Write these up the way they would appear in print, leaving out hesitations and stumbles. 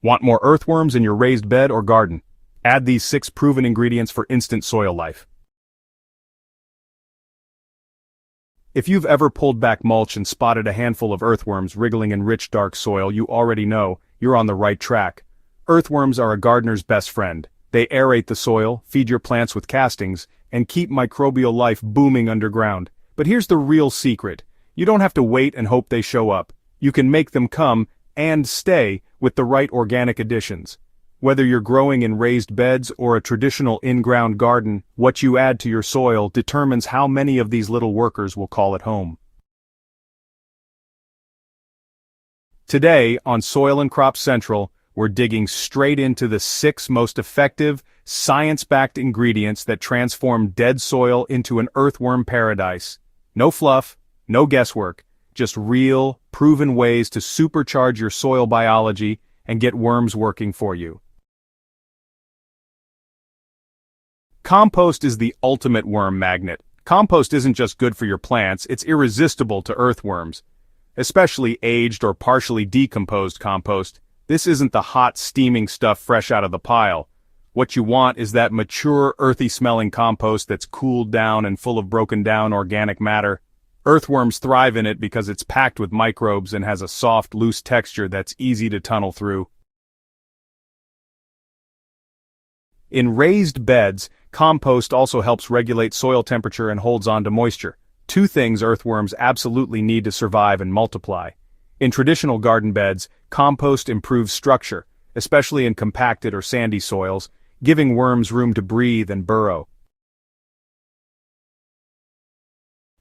Want more earthworms in your raised bed or garden? Add these 6 proven ingredients for instant soil life. If you've ever pulled back mulch and spotted a handful of earthworms wriggling in rich dark soil, you already know you're on the right track. Earthworms are a gardener's best friend. They aerate the soil, feed your plants with castings, and keep microbial life booming underground. But here's the real secret. You don't have to wait and hope they show up. You can make them come and stay with the right organic additions. Whether you're growing in raised beds or a traditional in-ground garden, what you add to your soil determines how many of these little workers will call it home. Today, on Soil and Crop Central, we're digging straight into the 6 most effective, science-backed ingredients that transform dead soil into an earthworm paradise. No fluff, no guesswork, just real, proven ways to supercharge your soil biology and get worms working for you. Compost is the ultimate worm magnet. Compost isn't just good for your plants, it's irresistible to earthworms. Especially aged or partially decomposed compost. This isn't the hot, steaming stuff fresh out of the pile. What you want is that mature, earthy-smelling compost that's cooled down and full of broken-down organic matter. Earthworms thrive in it because it's packed with microbes and has a soft, loose texture that's easy to tunnel through. In raised beds, compost also helps regulate soil temperature and holds on to moisture. 2 things earthworms absolutely need to survive and multiply. In traditional garden beds, compost improves structure, especially in compacted or sandy soils, giving worms room to breathe and burrow.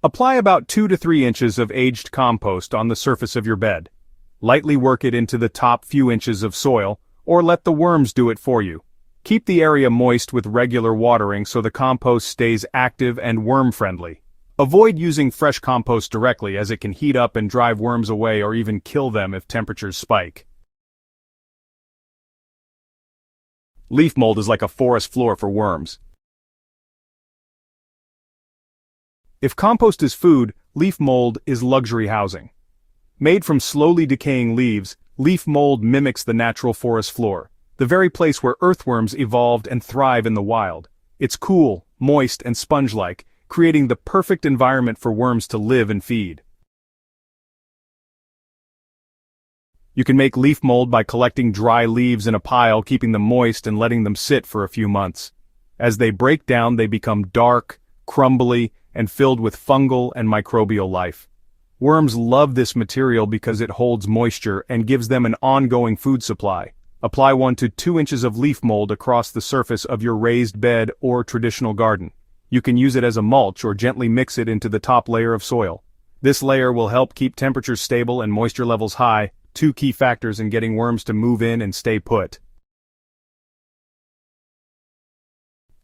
Apply about 2 to 3 inches of aged compost on the surface of your bed. Lightly work it into the top few inches of soil, or let the worms do it for you. Keep the area moist with regular watering so the compost stays active and worm-friendly. Avoid using fresh compost directly as it can heat up and drive worms away or even kill them if temperatures spike. Leaf mold is like a forest floor for worms. If compost is food, leaf mold is luxury housing. Made from slowly decaying leaves, leaf mold mimics the natural forest floor, the very place where earthworms evolved and thrive in the wild. It's cool, moist, and sponge-like, creating the perfect environment for worms to live and feed. You can make leaf mold by collecting dry leaves in a pile, keeping them moist and letting them sit for a few months. As they break down, they become dark, crumbly, and filled with fungal and microbial life. Worms love this material because it holds moisture and gives them an ongoing food supply. Apply 1 to 2 inches of leaf mold across the surface of your raised bed or traditional garden. You can use it as a mulch or gently mix it into the top layer of soil. This layer will help keep temperatures stable and moisture levels high, 2 key factors in getting worms to move in and stay put.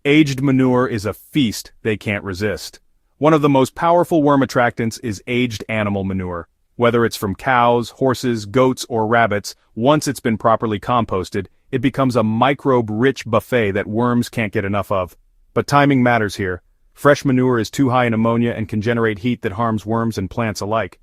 Aged manure is a feast they can't resist. One of the most powerful worm attractants is aged animal manure. Whether it's from cows, horses, goats, or rabbits, once it's been properly composted, it becomes a microbe-rich buffet that worms can't get enough of. But timing matters here. Fresh manure is too high in ammonia and can generate heat that harms worms and plants alike.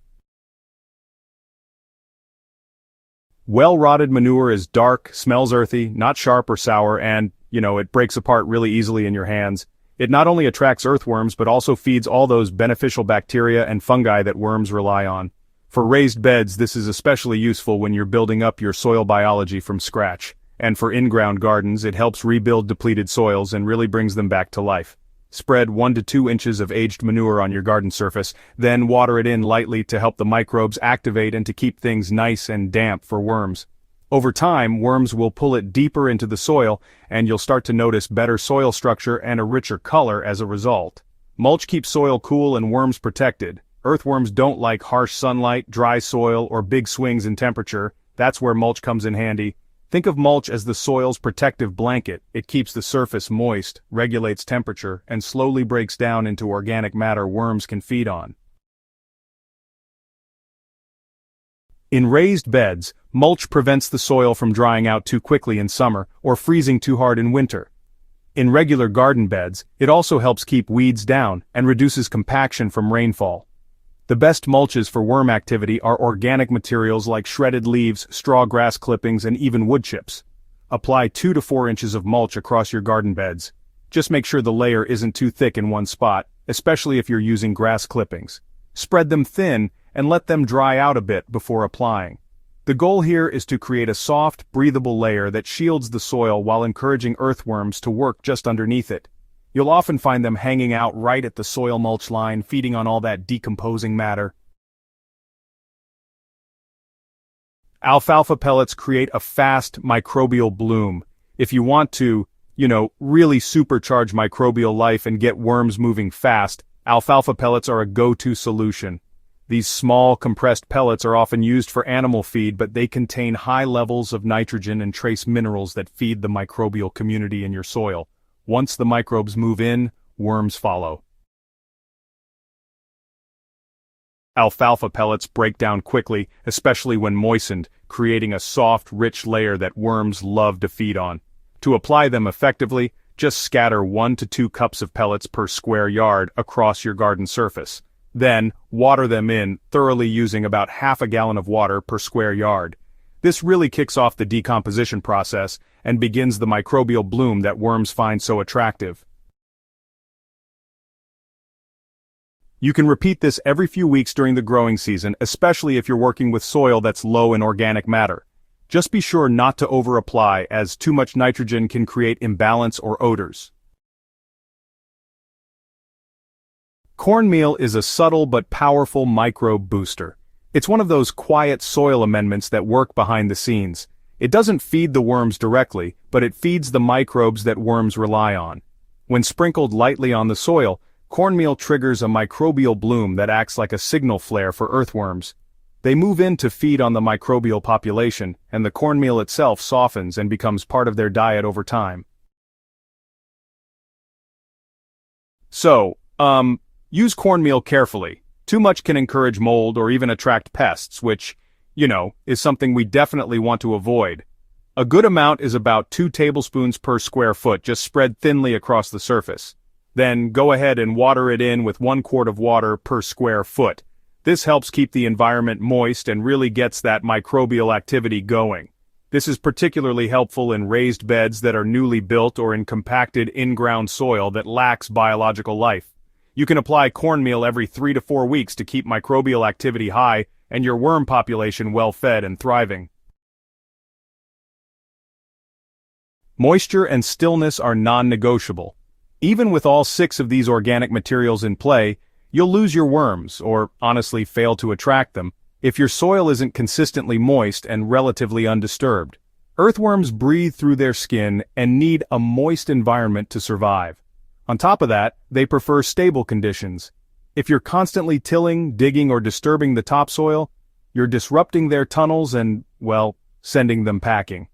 Well-rotted manure is dark, smells earthy, not sharp or sour, and, it breaks apart really easily in your hands. It not only attracts earthworms but also feeds all those beneficial bacteria and fungi that worms rely on. For raised beds, this is especially useful when you're building up your soil biology from scratch. And for in-ground gardens, it helps rebuild depleted soils and really brings them back to life. Spread 1 to 2 inches of aged manure on your garden surface, then water it in lightly to help the microbes activate and to keep things nice and damp for worms. Over time, worms will pull it deeper into the soil, and you'll start to notice better soil structure and a richer color as a result. Mulch keeps soil cool and worms protected. Earthworms don't like harsh sunlight, dry soil, or big swings in temperature. That's where mulch comes in handy. Think of mulch as the soil's protective blanket. It keeps the surface moist, regulates temperature, and slowly breaks down into organic matter worms can feed on. In raised beds, mulch prevents the soil from drying out too quickly in summer or freezing too hard in winter. In regular garden beds, it also helps keep weeds down and reduces compaction from rainfall. The best mulches for worm activity are organic materials like shredded leaves, straw grass clippings, and even wood chips. Apply 2 to 4 inches of mulch across your garden beds. Just make sure the layer isn't too thick in one spot, especially if you're using grass clippings. Spread them thin and let them dry out a bit before applying. The goal here is to create a soft, breathable layer that shields the soil while encouraging earthworms to work just underneath it. You'll often find them hanging out right at the soil mulch line, feeding on all that decomposing matter. Alfalfa pellets create a fast microbial bloom. If you want to, really supercharge microbial life and get worms moving fast, alfalfa pellets are a go-to solution. These small, compressed pellets are often used for animal feed, but they contain high levels of nitrogen and trace minerals that feed the microbial community in your soil. Once the microbes move in, worms follow. Alfalfa pellets break down quickly, especially when moistened, creating a soft, rich layer that worms love to feed on. To apply them effectively, just scatter 1 to 2 cups of pellets per square yard across your garden surface. Then, water them in, thoroughly using about half a gallon of water per square yard. This really kicks off the decomposition process and begins the microbial bloom that worms find so attractive. You can repeat this every few weeks during the growing season, especially if you're working with soil that's low in organic matter. Just be sure not to over-apply, as too much nitrogen can create imbalance or odors. Cornmeal is a subtle but powerful microbe booster. It's one of those quiet soil amendments that work behind the scenes. It doesn't feed the worms directly, but it feeds the microbes that worms rely on. When sprinkled lightly on the soil, cornmeal triggers a microbial bloom that acts like a signal flare for earthworms. They move in to feed on the microbial population, and the cornmeal itself softens and becomes part of their diet over time. So, use cornmeal carefully. Too much can encourage mold or even attract pests, which, is something we definitely want to avoid. A good amount is about 2 tablespoons per square foot, just spread thinly across the surface. Then go ahead and water it in with 1 quart of water per square foot. This helps keep the environment moist and really gets that microbial activity going. This is particularly helpful in raised beds that are newly built or in compacted in-ground soil that lacks biological life. You can apply cornmeal every 3 to 4 weeks to keep microbial activity high and your worm population well-fed and thriving. Moisture and stillness are non-negotiable. Even with all 6 of these organic materials in play, you'll lose your worms, or honestly fail to attract them, if your soil isn't consistently moist and relatively undisturbed. Earthworms breathe through their skin and need a moist environment to survive. On top of that, they prefer stable conditions. If you're constantly tilling, digging, or disturbing the topsoil, you're disrupting their tunnels and, sending them packing.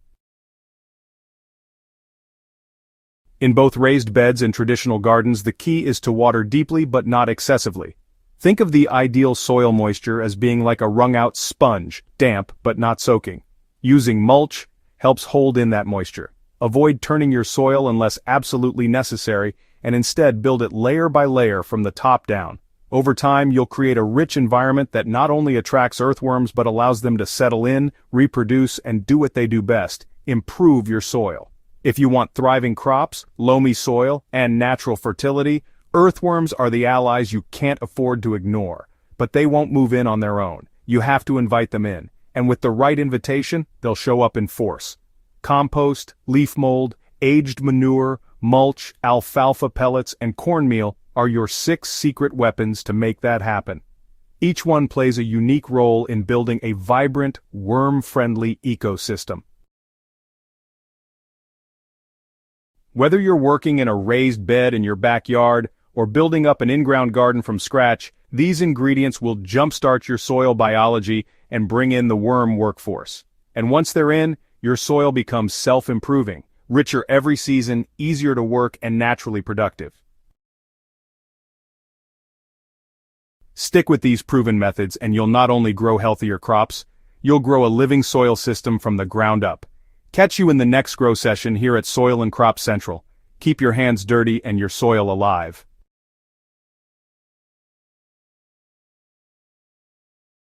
In both raised beds and traditional gardens, the key is to water deeply but not excessively. Think of the ideal soil moisture as being like a wrung-out sponge, damp but not soaking. Using mulch helps hold in that moisture. Avoid turning your soil unless absolutely necessary, and instead build it layer by layer from the top down. Over time, you'll create a rich environment that not only attracts earthworms but allows them to settle in, reproduce, and do what they do best: improve your soil. If you want thriving crops, loamy soil, and natural fertility, earthworms are the allies you can't afford to ignore. But they won't move in on their own. You have to invite them in, and with the right invitation, they'll show up in force. Compost, leaf mold, aged manure, mulch, alfalfa pellets, and cornmeal are your 6 secret weapons to make that happen. Each one plays a unique role in building a vibrant, worm-friendly ecosystem. Whether you're working in a raised bed in your backyard or building up an in-ground garden from scratch, these ingredients will jumpstart your soil biology and bring in the worm workforce. And once they're in, your soil becomes self-improving, richer every season, easier to work, and naturally productive. Stick with these proven methods and you'll not only grow healthier crops, you'll grow a living soil system from the ground up. Catch you in the next grow session here at Soil and Crop Central. Keep your hands dirty and your soil alive.